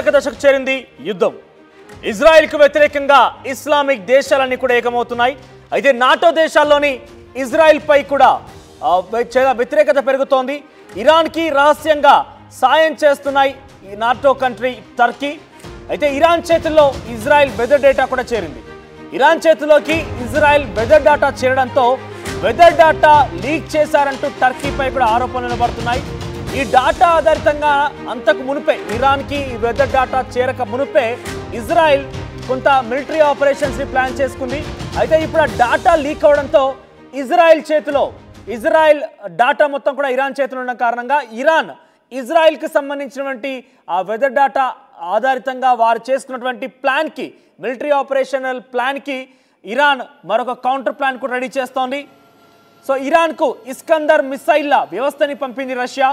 దశకు చేరింది యుద్ధం. ఇజ్రాయెల్కు వ్యతిరేకంగా ఇస్లామిక్ దేశాలన్నీ కూడా ఏకమవుతున్నాయి. అయితే నాటో దేశాల్లోని ఇజ్రాయెల్పై కూడా వ్యతిరేకత పెరుగుతోంది. ఇరాన్కి రహస్యంగా సాయం చేస్తున్నాయి ఈ నాటో కంట్రీ టర్కీ. అయితే ఇరాన్ చేతుల్లో ఇజ్రాయెల్ వెదర్ డేటా కూడా చేరింది. ఇరాన్ చేతిలోకి ఇజ్రాయెల్ వెదర్ డేటా చేరడంతో వెదర్ డేటా లీక్ చేశారంటూ టర్కీపై కూడా ఆరోపణలు పడుతున్నాయి. ఈ డాటా ఆధారితంగా అంతకు మునిపే ఇరాన్కి వెదర్ డాటా చేరక మునిపే ఇజ్రాయెల్ కొంత మిలిటరీ ఆపరేషన్స్ని ప్లాన్ చేసుకుంది. అయితే ఇప్పుడు ఆ డాటా లీక్ అవడంతో ఇజ్రాయెల్ డాటా మొత్తం కూడా ఇరాన్ చేతిలో ఉన్న కారణంగా ఇరాన్ ఇజ్రాయెల్కి సంబంధించినటువంటి ఆ వెదర్ డాటా ఆధారితంగా వారు చేసుకున్నటువంటి ప్లాన్కి, మిలిటరీ ఆపరేషనల్ ప్లాన్కి ఇరాన్ మరొక కౌంటర్ ప్లాన్ కూడా రెడీ చేస్తోంది. సో ఇరాన్కు ఇస్కందర్ మిసైల్ల వ్యవస్థని పంపింది రష్యా.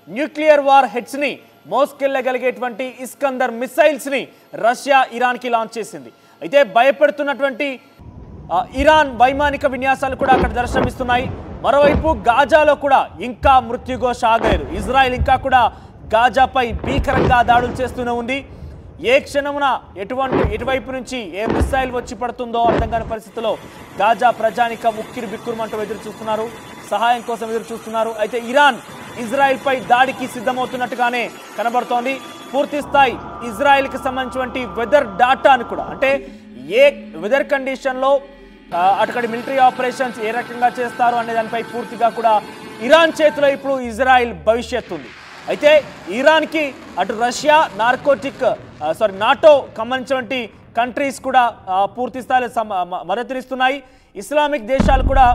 న్యూక్లియర్ వార్ హెడ్స్ని మోసుకెళ్లగలిగేటువంటి ఇస్కందర్ మిసైల్స్ని రష్యా ఇరాన్కి లాంచ్ చేసింది. అయితే భయపెడుతున్నటువంటి ఇరాన్ వైమానిక విన్యాసాలు కూడా అక్కడ దర్శనమిస్తున్నాయి. మరోవైపు గాజాలో కూడా ఇంకా మృత్యుఘోష ఆగలేదు. ఇజ్రాయెల్ ఇంకా కూడా గాజాపై భీకరంగా దాడులు చేస్తూనే ఉంది. ఏ క్షణమున ఎటువైపు నుంచి ఏ మిసైల్ వచ్చి పడుతుందో అర్థం కాని పరిస్థితిలో గాజా ప్రజానికం ఉక్కిరి బిక్కురుమంటూ ఎదురు చూస్తున్నారు, సహాయం కోసం ఎదురు చూస్తున్నారు. అయితే ఇరాన్ ఇజ్రాయెల్పై దాడికి సిద్ధమవుతున్నట్టుగానే కనబడుతోంది. పూర్తి స్థాయి ఇజ్రాయెల్కి సంబంధించినటువంటి వెదర్ డాటాను కూడా, అంటే ఏ వెదర్ కండిషన్లో అటుకడి మిలిటరీ ఆపరేషన్స్ ఏ రకంగా చేస్తారు అనే దానిపై పూర్తిగా కూడా ఇరాన్ చేతిలో ఇప్పుడు ఇజ్రాయెల్ భవిష్యత్తు ఉంది. అయితే ఇరాన్కి అటు రష్యా నాటో సంబంధించినటువంటి కంట్రీస్ కూడా పూర్తి స్థాయిలో మద్దతునిస్తున్నాయి. ఇస్లామిక్ దేశాలు కూడా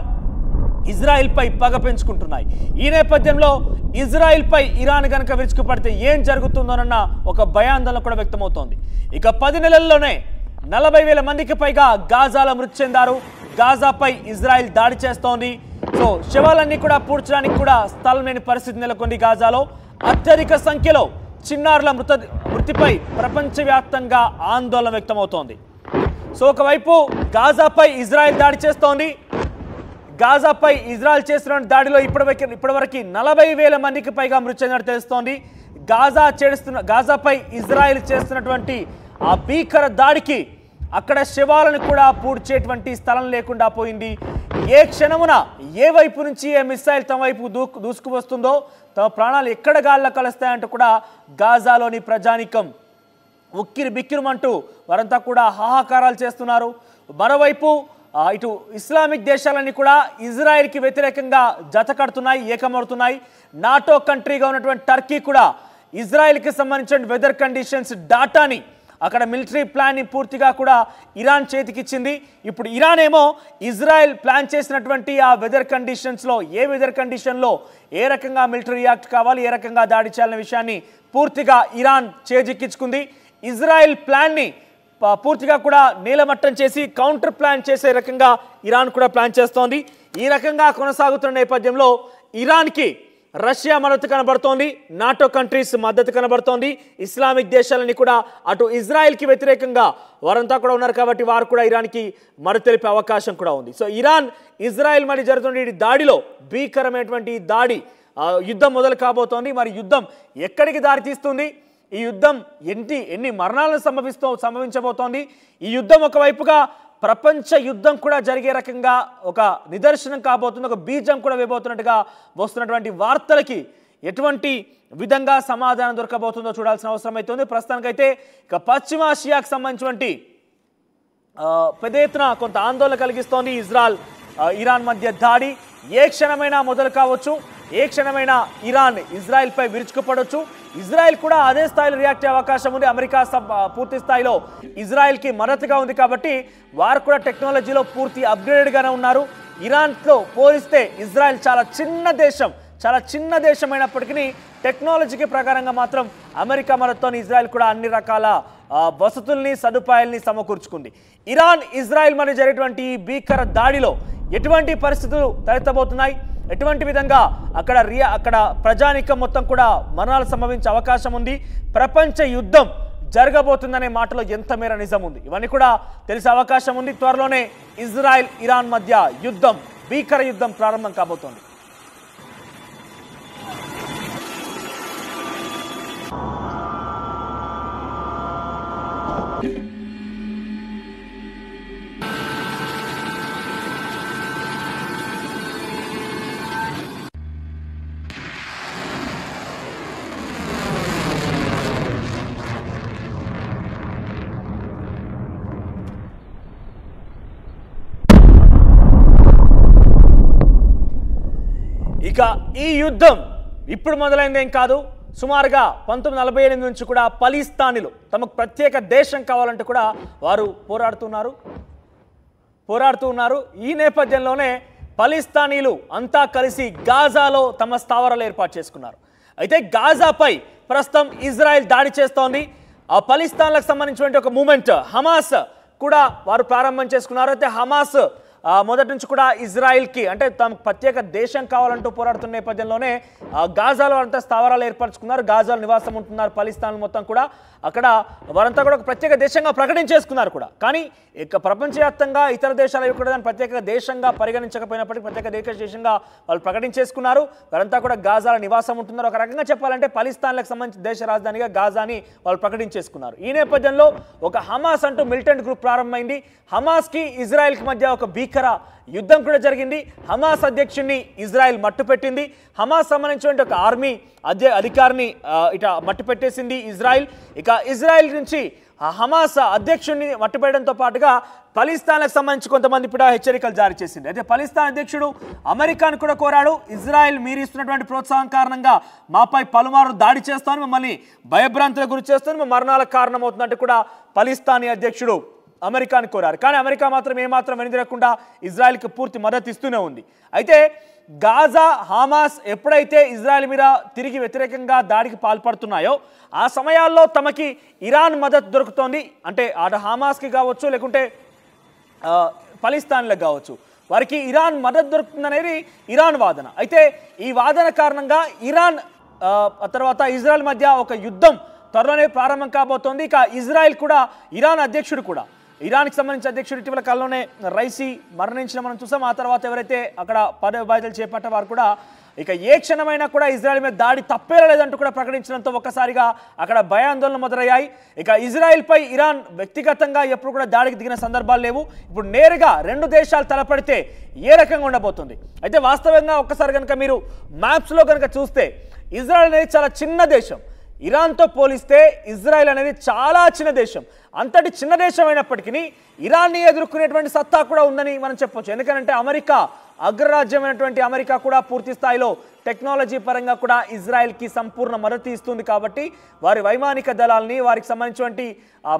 ఇజ్రాయెల్పై పగ పెంచుకుంటున్నాయి. ఈ నేపథ్యంలో ఇజ్రాయెల్పై ఇరాన్ కనుక విరుచుకుపడితే ఏం జరుగుతుందోనన్న ఒక భయాందోళన కూడా వ్యక్తమవుతోంది. ఇక 10 నెలల్లోనే 40,000 మందికి పైగా గాజాలో మృతి చెందారు. గాజాపై ఇజ్రాయెల్ దాడి చేస్తోంది. సో శవాలన్నీ కూడా పూడ్చడానికి కూడా స్థలం లేని పరిస్థితి నెలకొంది. గాజాలో అత్యధిక సంఖ్యలో చిన్నారుల మృతిపై ప్రపంచవ్యాప్తంగా ఆందోళన వ్యక్తమవుతోంది. సో ఒకవైపు గాజాపై ఇజ్రాయెల్ దాడి చేస్తోంది. గాజాపై ఇజ్రాయెల్ చేస్తున్న దాడిలో ఇప్పటివరకు 40,000 మందికి పైగా మృతి చెందినట్టు తెలుస్తోంది. గాజాపై ఇజ్రాయెల్ చేస్తున్నటువంటి ఆ భీకర దాడికి అక్కడ శవాలను కూడా పూడ్చేటువంటి స్థలం లేకుండా పోయింది. ఏ క్షణమున ఏ వైపు నుంచి ఏ మిసైల్ తమ వైపు దూసుకు వస్తుందో, తమ ప్రాణాలు ఎక్కడ గాల్లో కలుస్తాయంటూ కూడా గాజాలోని ప్రజానికం ఉక్కిరి బిక్కిరిమంటూ వారంతా కూడా హాహాకారాలు చేస్తున్నారు. మరోవైపు ఇటు ఇస్లామిక్ దేశాలన్నీ కూడా ఇజ్రాయెల్కి వ్యతిరేకంగా జత కడుతున్నాయి, ఏకమవుతున్నాయి. నాటో కంట్రీగా ఉన్నటువంటి టర్కీ కూడా ఇజ్రాయెల్కి సంబంధించిన వెదర్ కండిషన్స్ డాటాని, అక్కడ మిలిటరీ ప్లాన్ని పూర్తిగా కూడా ఇరాన్ చేతికిచ్చింది. ఇప్పుడు ఇరాన్ ఏమో ఇజ్రాయెల్ ప్లాన్ చేసినటువంటి ఆ వెదర్ కండిషన్స్లో ఏ వెదర్ కండిషన్లో ఏ రకంగా మిలిటరీ రియాక్ట్ కావాలి, ఏ రకంగా దాడి చేయాలనే విషయాన్ని పూర్తిగా ఇరాన్ చేజిక్కించుకుంది. ఇజ్రాయెల్ ప్లాన్ని పూర్తిగా కూడా నీలమట్టం చేసి కౌంటర్ ప్లాన్ చేసే రకంగా ఇరాన్ కూడా ప్లాన్ చేస్తోంది. ఈ రకంగా కొనసాగుతున్న నేపథ్యంలో ఇరాన్కి రష్యా మద్దతు కనబడుతోంది, నాటో కంట్రీస్ మద్దతు కనబడుతోంది. ఇస్లామిక్ దేశాలని కూడా అటు ఇజ్రాయెల్కి వ్యతిరేకంగా వారంతా కూడా ఉన్నారు కాబట్టి వారు కూడా ఇరాన్కి మద్దతు తెలిపే అవకాశం కూడా ఉంది. సో ఇరాన్ ఇజ్రాయెల్ మరి జరుగుతున్న ఈ దాడిలో భీకరమైనటువంటి దాడి యుద్ధం మొదలు కాబోతోంది. మరి యుద్ధం ఎక్కడికి దారితీస్తుంది, ఈ యుద్ధం ఎన్ని మరణాలను సంభవించబోతోంది, ఈ యుద్ధం ఒకవైపుగా ప్రపంచ యుద్ధం కూడా జరిగే రకంగా ఒక నిదర్శనం కాబోతుంది, ఒక బీజం కూడా వేయబోతున్నట్టుగా వస్తున్నటువంటి వార్తలకి ఎటువంటి విధంగా సమాధానం దొరకబోతుందో చూడాల్సిన అవసరం అవుతుంది. ప్రస్తుతానికైతే ఇక పశ్చిమాసియాకు సంబంధించినటువంటి పెద్ద ఎత్తున కొంత ఆందోళన కలిగిస్తోంది ఇరాన్ మధ్య దాడి. ఏ క్షణమైనా మొదలు కావచ్చు, ఏ క్షణమైనా ఇరాన్ ఇజ్రాయెల్పై విరుచుకుపడవచ్చు. ఇజ్రాయెల్ కూడా అదే స్థాయిలో రియాక్ట్ అయ్యే అవకాశం ఉంది. అమెరికా పూర్తి స్థాయిలో ఇజ్రాయెల్కి మద్దతుగా ఉంది కాబట్టి వారు కూడా టెక్నాలజీలో పూర్తి అప్గ్రేడ్గానే ఉన్నారు. ఇరాన్తో పోలిస్తే ఇజ్రాయెల్ చాలా చిన్న దేశం అయినప్పటికీ టెక్నాలజీకి ప్రకారంగా మాత్రం అమెరికా మద్దతుతో ఇజ్రాయెల్ కూడా అన్ని రకాల వసతుల్ని, సదుపాయాల్ని సమకూర్చుకుంది. ఇరాన్ ఇజ్రాయెల్ మధ్య జరిగేటువంటి ఈ భీకర దాడిలో ఎటువంటి పరిస్థితులు తలెత్తబోతున్నాయి, ఎటువంటి విధంగా అక్కడ ప్రజానికం మొత్తం కూడా మరణాలు సంభవించే అవకాశం ఉంది, ప్రపంచ యుద్ధం జరగబోతుందనే మాటలో ఎంత మేర నిజం ఉంది, ఇవన్నీ కూడా తెలిసే అవకాశం ఉంది. త్వరలోనే ఇజ్రాయెల్ ఇరాన్ మధ్య యుద్ధం, భీకర యుద్ధం ప్రారంభం కాబోతోంది. ఇక ఈ యుద్ధం ఇప్పుడు మొదలైందేం కాదు. సుమారుగా 1948 నుంచి కూడా పలిస్తానీలు తమకు ప్రత్యేక దేశం కావాలంటే కూడా వారు పోరాడుతూ ఉన్నారు. ఈ నేపథ్యంలోనే పలిస్తానీలు అంతా కలిసి గాజాలో తమ స్థావరాలు ఏర్పాటు చేసుకున్నారు. అయితే గాజాపై ప్రస్తుతం ఇజ్రాయెల్ దాడి చేస్తోంది. ఆ పలిస్తాన్లకు సంబంధించినటువంటి ఒక మూమెంట్ హమాస్ కూడా వారు ప్రారంభం చేసుకున్నారు. అయితే హమాస్ మొదటి నుంచి కూడా ఇజ్రాయిల్కి అంటే తమకు ప్రత్యేక దేశం కావాలంటూ పోరాడుతున్న నేపథ్యంలోనే గాజాలో అంతా స్థావరాలు ఏర్పరచుకున్నారు. గాజాలో నివాసం ఉంటున్నారు పలిస్తాన్ మొత్తం కూడా. అక్కడ వారంతా కూడా ఒక ప్రత్యేక దేశంగా ప్రకటించేసుకున్నారు కూడా. కానీ ఇక ప్రపంచవ్యాప్తంగా ఇతర దేశాలు కూడా దాన్ని ప్రత్యేక దేశంగా పరిగణించకపోయినప్పటికీ ప్రత్యేక దేశంగా వాళ్ళు ప్రకటించేసుకున్నారు. వారంతా కూడా గాజాలో నివాసం ఉంటున్నారు. ఒక రకంగా చెప్పాలంటే పలిస్తాన్లకు సంబంధించిన దేశ రాజధానిగా గాజాని వాళ్ళు ప్రకటించేసుకున్నారు. ఈ నేపథ్యంలో ఒక హమాస్ అంటూ మిలిటెంట్ గ్రూప్ ప్రారంభమైంది. హమాస్కి ఇజ్రాయెల్కి మధ్య ఒక భీకర యుద్ధం కూడా జరిగింది. హమాస్ అధ్యక్షుడిని ఇజ్రాయెల్ మట్టుపెట్టింది. హమాస్ సంబంధించిన ఒక ఆర్మీ అధికారిని ఇట మట్టుపెట్టేసింది ఇజ్రాయెల్. ఇక ఇజ్రాయెల్ నుంచి హమాస్ అధ్యక్షుడిని మట్టుపెట్టడంతో పాటుగా పలిస్తాన్లకు సంబంధించి కొంతమంది కూడా హెచ్చరికలు జారీ చేసింది. అయితే పలిస్తాన్ అధ్యక్షుడు అమెరికాను కూడా కోరాడు. ఇజ్రాయెల్ మీరు ఇస్తున్నటువంటి ప్రోత్సాహం కారణంగా మాపై పలుమారు దాడి చేస్తాను, మిమ్మల్ని భయభ్రాంతులకు గురి చేస్తాను, మరణాలకు కారణమవుతుందంటే కూడా పలిస్తానీ అధ్యక్షుడు అమెరికాను కోరారు. కానీ అమెరికా మాత్రం ఏమాత్రం వెనుదిరగకుండా ఇజ్రాయెల్కి పూర్తి మద్దతు ఇస్తూనే ఉంది. అయితే గాజా హమాస్ ఎప్పుడైతే ఇజ్రాయెల్ మీద తిరిగి వ్యతిరేకంగా దాడికి పాల్పడుతున్నాయో ఆ సమయాల్లో తమకి ఇరాన్ మద్దతు దొరుకుతోంది. అంటే అటు హమాస్కి కావచ్చు లేకుంటే పలిస్తాన్లకు కావచ్చు, వారికి ఇరాన్ మద్దతు దొరుకుతుందనేది ఇరాన్ వాదన. అయితే ఈ వాదన కారణంగా ఇరాన్ తర్వాత ఇజ్రాయెల్ మధ్య ఒక యుద్ధం త్వరలోనే ప్రారంభం కాబోతోంది. ఇక ఇజ్రాయెల్ కూడా ఇరాన్ అధ్యక్షుడు కూడా ఇరాన్కి సంబంధించిన అధ్యక్షుడు ఇటీవల కాలంలోనే రైసీ మరణించిన మనం చూసాం. ఆ తర్వాత ఎవరైతే అక్కడ పదవి బాధ్యతలు చేపట్టే వారు కూడా ఇక ఏ క్షణమైనా కూడా ఇజ్రాయెల్ మీద దాడి తప్పేలేదంటూ కూడా ప్రకటించడంతో ఒక్కసారిగా అక్కడ భయాందోళనలు మొదలయ్యాయి. ఇక ఇజ్రాయెల్పై ఇరాన్ వ్యక్తిగతంగా ఎప్పుడు కూడా దాడికి దిగిన సందర్భాలు లేవు. ఇప్పుడు నేరుగా రెండు దేశాలు తలపడితే ఏ రకంగా ఉండబోతుంది. అయితే వాస్తవంగా ఒక్కసారి కనుక మీరు మ్యాప్స్లో కనుక చూస్తే ఇజ్రాయెల్ అనేది చాలా చిన్న దేశం. ఇరాన్తో పోలిస్తే ఇజ్రాయెల్ అనేది చాలా చిన్న దేశం. అంతటి చిన్న దేశం అయినప్పటికీ ఇరాన్ని ఎదుర్కొనేటువంటి సత్తా కూడా ఉందని మనం చెప్పొచ్చు. ఎందుకంటే అమెరికా అగ్రరాజ్యమైనటువంటి అమెరికా కూడా పూర్తి స్థాయిలో టెక్నాలజీ పరంగా కూడా ఇజ్రాయెల్కి సంపూర్ణ మద్దతు ఇస్తుంది. కాబట్టి వారి వైమానిక దళాలని, వారికి సంబంధించినటువంటి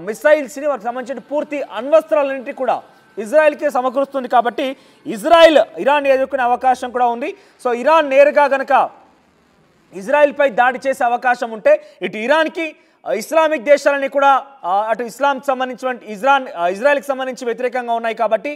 మిసైల్స్ని, వారికి సంబంధించిన పూర్తి అణ్వస్త్రాలన్నింటినీ కూడా ఇజ్రాయెల్కి సమకూరుస్తుంది. కాబట్టి ఇజ్రాయెల్ ఇరాన్ని ఎదుర్కొనే అవకాశం కూడా ఉంది. సో ఇరాన్ నేరుగా గనక ఇజ్రాయెల్పై దాడి చేసే అవకాశం ఉంటే ఇటు ఇరాన్కి ఇస్లామిక్ దేశాలని కూడా అటు ఇస్లాంకి సంబంధించిన ఇజ్రాయెల్కి సంబంధించి వ్యతిరేకంగా ఉన్నాయి. కాబట్టి